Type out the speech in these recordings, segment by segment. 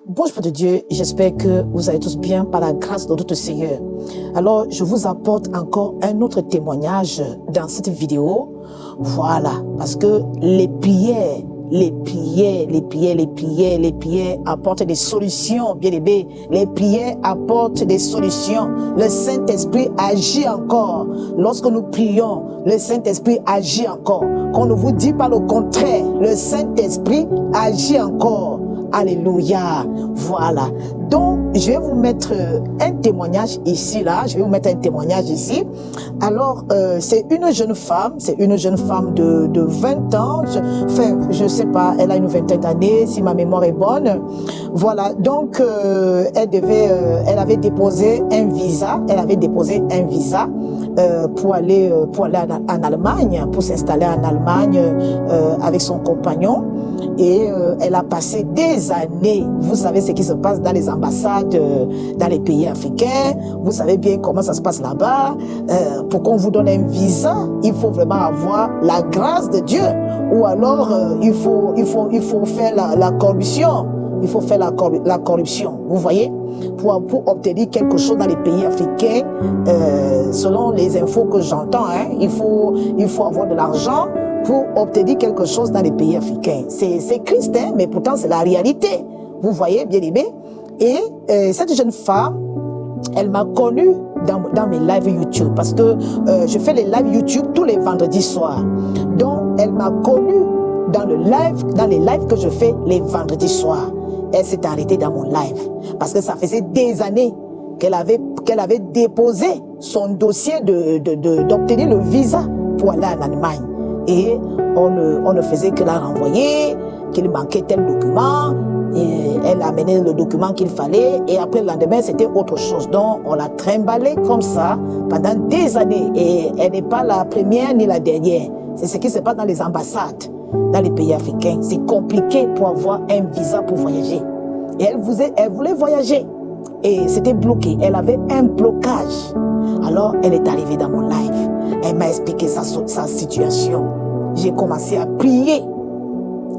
Bonjour de Dieu, j'espère que vous allez tous bien par la grâce de notre Seigneur. Alors, je vous apporte encore un autre témoignage dans cette vidéo. Voilà, parce que les prières apportent des solutions, bien aimés. Les prières apportent des solutions. Le Saint-Esprit agit encore. Lorsque nous prions, le Saint-Esprit agit encore. Qu'on ne vous dit pas le contraire, le Saint-Esprit agit encore. Alléluia. Voilà. Donc, je vais vous mettre un témoignage ici, là. Je vais vous mettre un témoignage ici. Alors, c'est une jeune femme de 20 ans. Je sais pas, elle a une vingtaine d'années, si ma mémoire est bonne. Voilà. Donc, elle avait déposé un visa. Pour aller en Allemagne, pour s'installer en Allemagne avec son compagnon. Et elle a passé des années. Vous savez ce qui se passe dans les ambassades, dans les pays africains. Vous savez bien comment ça se passe là-bas. Pour qu'on vous donne un visa, il faut vraiment avoir la grâce de Dieu. Ou alors, il faut faire la corruption. Il faut faire la corruption, vous voyez, pour obtenir quelque chose dans les pays africains, selon les infos que j'entends, hein, il faut avoir de l'argent pour obtenir quelque chose dans les pays africains. C'est Christ, hein, mais pourtant c'est la réalité, vous voyez, bien aimé. Et cette jeune femme, elle m'a connue dans mes lives YouTube, parce que je fais les lives YouTube tous les vendredis soirs. Donc, elle m'a connue dans les lives que je fais les vendredis soirs. Elle s'est arrêtée dans mon live parce que ça faisait des années qu'elle avait déposé son dossier d'obtenir le visa pour aller en Allemagne. Et on ne faisait que la renvoyer, qu'il manquait tel document, et elle amenait le document qu'il fallait, et après le lendemain, c'était autre chose. Donc, on l'a trimballée comme ça pendant des années. Et elle n'est pas la première ni la dernière. C'est ce qui se passe dans les ambassades. Dans les pays africains, c'est compliqué pour avoir un visa pour voyager. Et elle voulait voyager et c'était bloqué. Elle avait un blocage. Alors, elle est arrivée dans mon live. Elle m'a expliqué sa situation. J'ai commencé à prier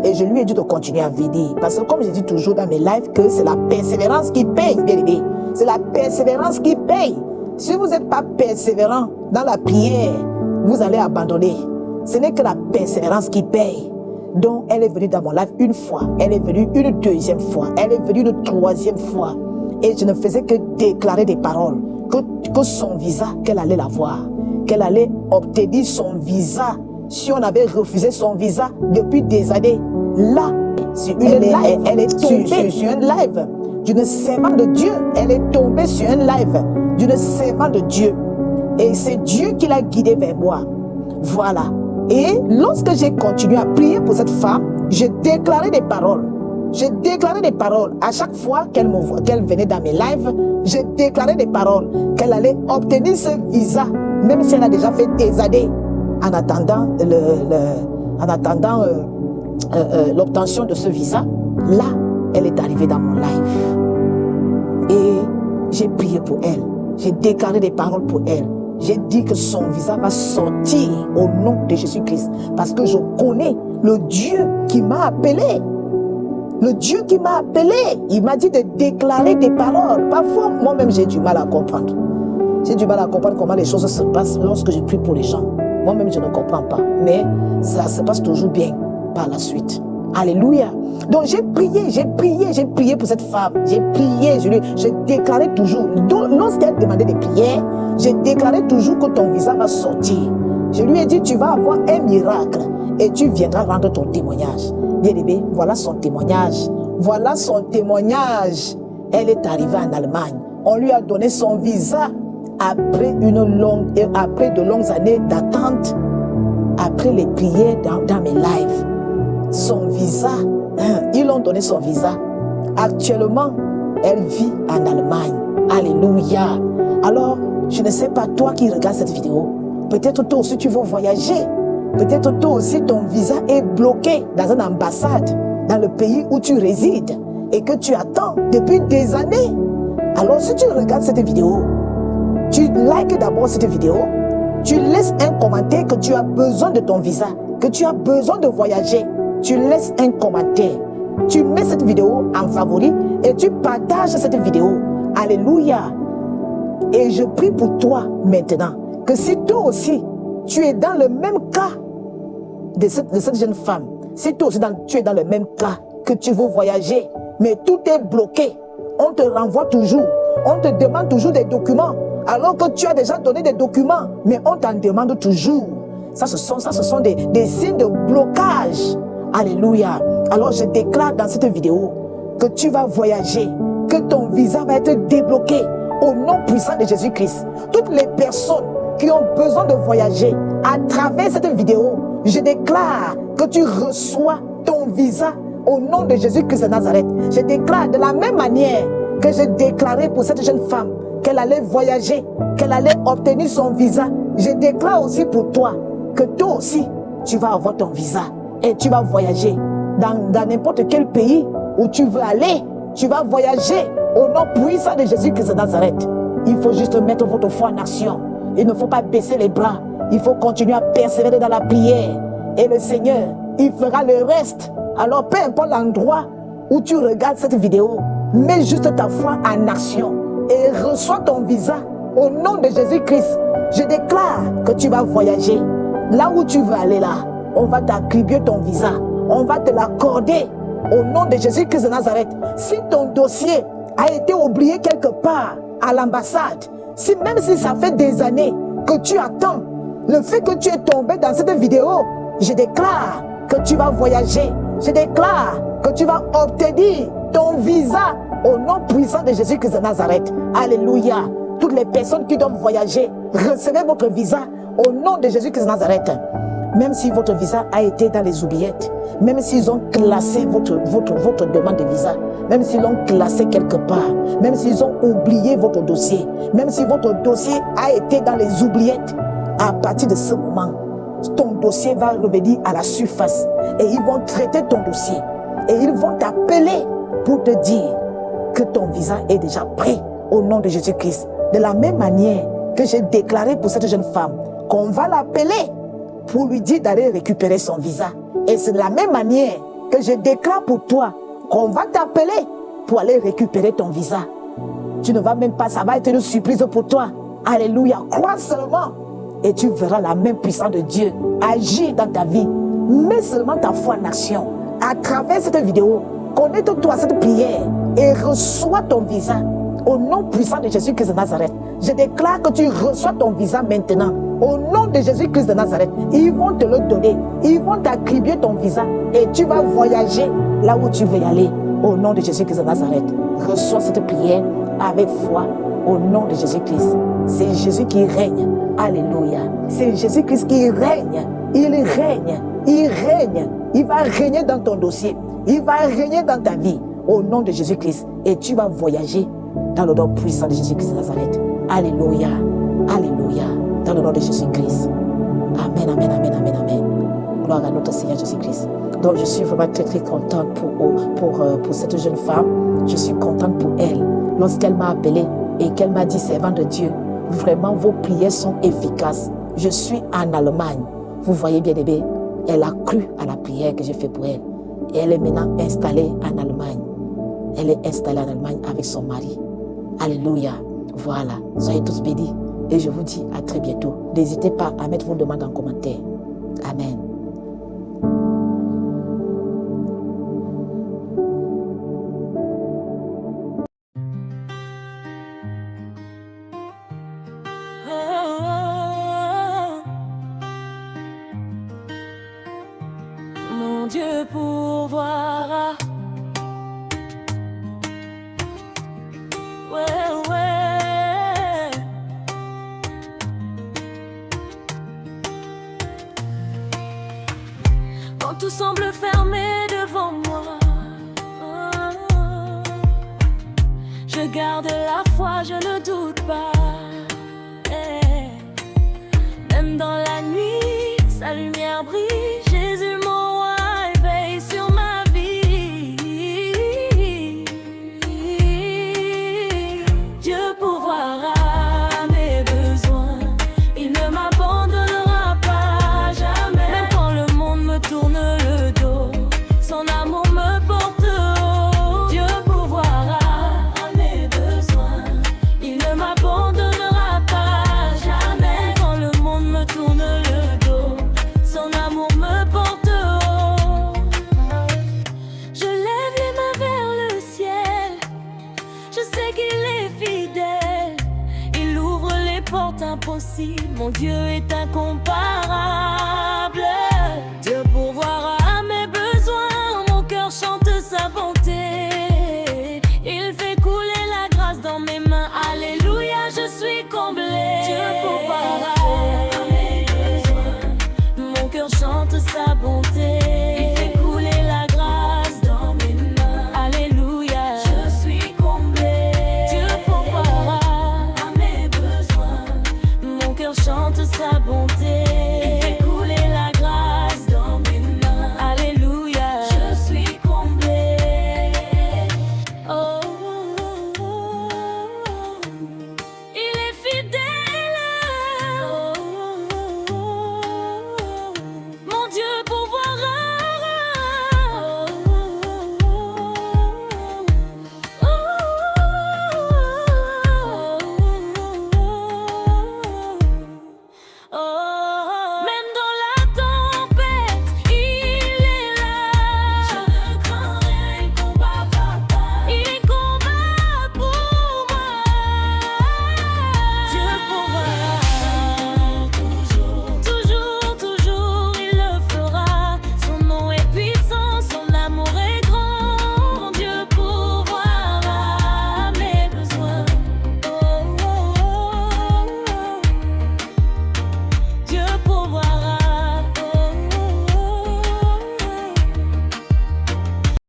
et je lui ai dit de continuer à venir. Parce que comme je dis toujours dans mes lives, que c'est la persévérance qui paye, bien aimé. C'est la persévérance qui paye. Si vous n'êtes pas persévérant dans la prière, vous allez abandonner. Ce n'est que la persévérance qui paye. Donc, elle est venue dans mon live une fois. Elle est venue une deuxième fois. Elle est venue une troisième fois. Et je ne faisais que déclarer des paroles. Que son visa, qu'elle allait l'avoir. Qu'elle allait obtenir son visa. Si on avait refusé son visa depuis des années, là, elle est tombée sur un live d'une servante de Dieu. Elle est tombée sur un live d'une servante de Dieu. Et c'est Dieu qui l'a guidée vers moi. Voilà. Et lorsque j'ai continué à prier pour cette femme, j'ai déclaré des paroles. J'ai déclaré des paroles. À chaque fois qu'elle venait dans mes lives, j'ai déclaré des paroles. Qu'elle allait obtenir ce visa, même si elle a déjà fait des années, en attendant l'obtention de ce visa. Là, elle est arrivée dans mon live. Et j'ai prié pour elle. J'ai déclaré des paroles pour elle. J'ai dit que son visa va sortir au nom de Jésus-Christ. Parce que je connais le Dieu qui m'a appelé. Le Dieu qui m'a appelé. Il m'a dit de déclarer des paroles. Parfois, moi-même, j'ai du mal à comprendre. J'ai du mal à comprendre comment les choses se passent lorsque je prie pour les gens. Moi-même, je ne comprends pas. Mais ça se passe toujours bien par la suite. Alléluia. Donc j'ai prié pour cette femme. J'ai prié, j'ai déclaré toujours. Donc lorsqu'elle demandait des prières, j'ai déclaré toujours que ton visa va sortir. Je lui ai dit, tu vas avoir un miracle et tu viendras rendre ton témoignage. Bien aimé, voilà son témoignage. Voilà son témoignage. Elle est arrivée en Allemagne. On lui a donné son visa après de longues années d'attente, après les prières dans mes lives. Son visa, ils l'ont donné son visa. Actuellement, elle vit en Allemagne. Alléluia. Alors, je ne sais pas, toi qui regardes cette vidéo, peut-être toi aussi tu veux voyager. Peut-être toi aussi ton visa est bloqué dans une ambassade, dans le pays où tu résides et que tu attends depuis des années. Alors, si tu regardes cette vidéo, tu likes d'abord cette vidéo, tu laisses un commentaire que tu as besoin de ton visa, que tu as besoin de voyager. Tu laisses un commentaire. tu mets cette vidéo en favori et tu partages cette vidéo. Alléluia. Et je prie pour toi maintenant, que si toi aussi, tu es dans le même cas de cette jeune femme, si toi aussi tu es dans le même cas, que tu veux voyager, mais tout est bloqué, on te renvoie toujours, on te demande toujours des documents, alors que tu as déjà donné des documents, mais on t'en demande toujours. Ça, ce sont des signes de blocage. Alléluia. Alors je déclare dans cette vidéo que tu vas voyager, que ton visa va être débloqué au nom puissant de Jésus-Christ. Toutes les personnes qui ont besoin de voyager à travers cette vidéo, je déclare que tu reçois ton visa au nom de Jésus-Christ de Nazareth. Je déclare de la même manière que j'ai déclaré pour cette jeune femme qu'elle allait voyager, qu'elle allait obtenir son visa. Je déclare aussi pour toi que toi aussi, tu vas avoir ton visa et tu vas voyager dans n'importe quel pays où tu veux aller. Tu vas voyager au nom puissant de Jésus-Christ de Nazareth. Il faut juste mettre votre foi en action. Il ne faut pas baisser les bras. Il faut continuer à persévérer dans la prière. Et le Seigneur, il fera le reste. Alors, peu importe l'endroit où tu regardes cette vidéo, mets juste ta foi en action et reçois ton visa au nom de Jésus-Christ. Je déclare que tu vas voyager. Là où tu veux aller là, on va t'attribuer ton visa. On va te l'accorder au nom de Jésus-Christ de Nazareth. Si ton dossier a été oublié quelque part à l'ambassade, même si ça fait des années que tu attends, le fait que tu es tombé dans cette vidéo, je déclare que tu vas voyager. Je déclare que tu vas obtenir ton visa au nom puissant de Jésus-Christ de Nazareth. Alléluia. Toutes les personnes qui doivent voyager, recevez votre visa au nom de Jésus-Christ de Nazareth. Même si votre visa a été dans les oubliettes, même s'ils ont classé votre demande de visa, même s'ils l'ont classé quelque part, même s'ils ont oublié votre dossier, même si votre dossier a été dans les oubliettes, à partir de ce moment, ton dossier va revenir à la surface et ils vont traiter ton dossier et ils vont t'appeler pour te dire que ton visa est déjà prêt au nom de Jésus-Christ. De la même manière que j'ai déclaré pour cette jeune femme qu'on va l'appeler pour lui dire d'aller récupérer son visa. Et c'est de la même manière que je déclare pour toi qu'on va t'appeler pour aller récupérer ton visa. Tu ne vas même pas, ça va être une surprise pour toi. Alléluia, crois seulement et tu verras la main puissante de Dieu agir dans ta vie. Mets seulement ta foi en action. À travers cette vidéo, connecte-toi à cette prière et reçois ton visa au nom puissant de Jésus-Christ de Nazareth. Je déclare que tu reçois ton visa maintenant. Au nom de Jésus-Christ de Nazareth, ils vont te le donner. Ils vont t'attribuer ton visa et tu vas voyager là où tu veux y aller. Au nom de Jésus-Christ de Nazareth, reçois cette prière avec foi. Au nom de Jésus-Christ. C'est Jésus qui règne. Alléluia. C'est Jésus-Christ qui règne. Il règne. Il règne. Il va régner dans ton dossier. Il va régner dans ta vie. Au nom de Jésus-Christ. Et tu vas voyager dans le nom puissant de Jésus-Christ de Nazareth. Alléluia. Alléluia. Dans le nom de Jésus-Christ. Amen, amen, amen, amen, amen. Gloire à notre Seigneur Jésus-Christ. Donc je suis vraiment très très contente pour cette jeune femme. Je suis contente pour elle. Lorsqu'elle m'a appelée et qu'elle m'a dit, servant de Dieu, vraiment vos prières sont efficaces. Je suis en Allemagne. Vous voyez bien, bébé, elle a cru à la prière que j'ai faite pour elle. Et elle est maintenant installée en Allemagne. Elle est installée en Allemagne avec son mari. Alléluia. Voilà. Soyez tous bénis. Et je vous dis à très bientôt. N'hésitez pas à mettre vos demandes en commentaire. Amen. Mon Dieu pourvoira. Ouais, ouais. Quand tout semble fermé devant moi, je garde la foi, je ne doute pas. Même dans la nuit, sa lumière brille. Jésus mon roi veille sur ma vie. Dieu pourvoira mes besoins. Il ne m'abandonnera pas jamais. Même quand le monde me tourne le dos, son amour me porte impossible, mon Dieu est incomparable.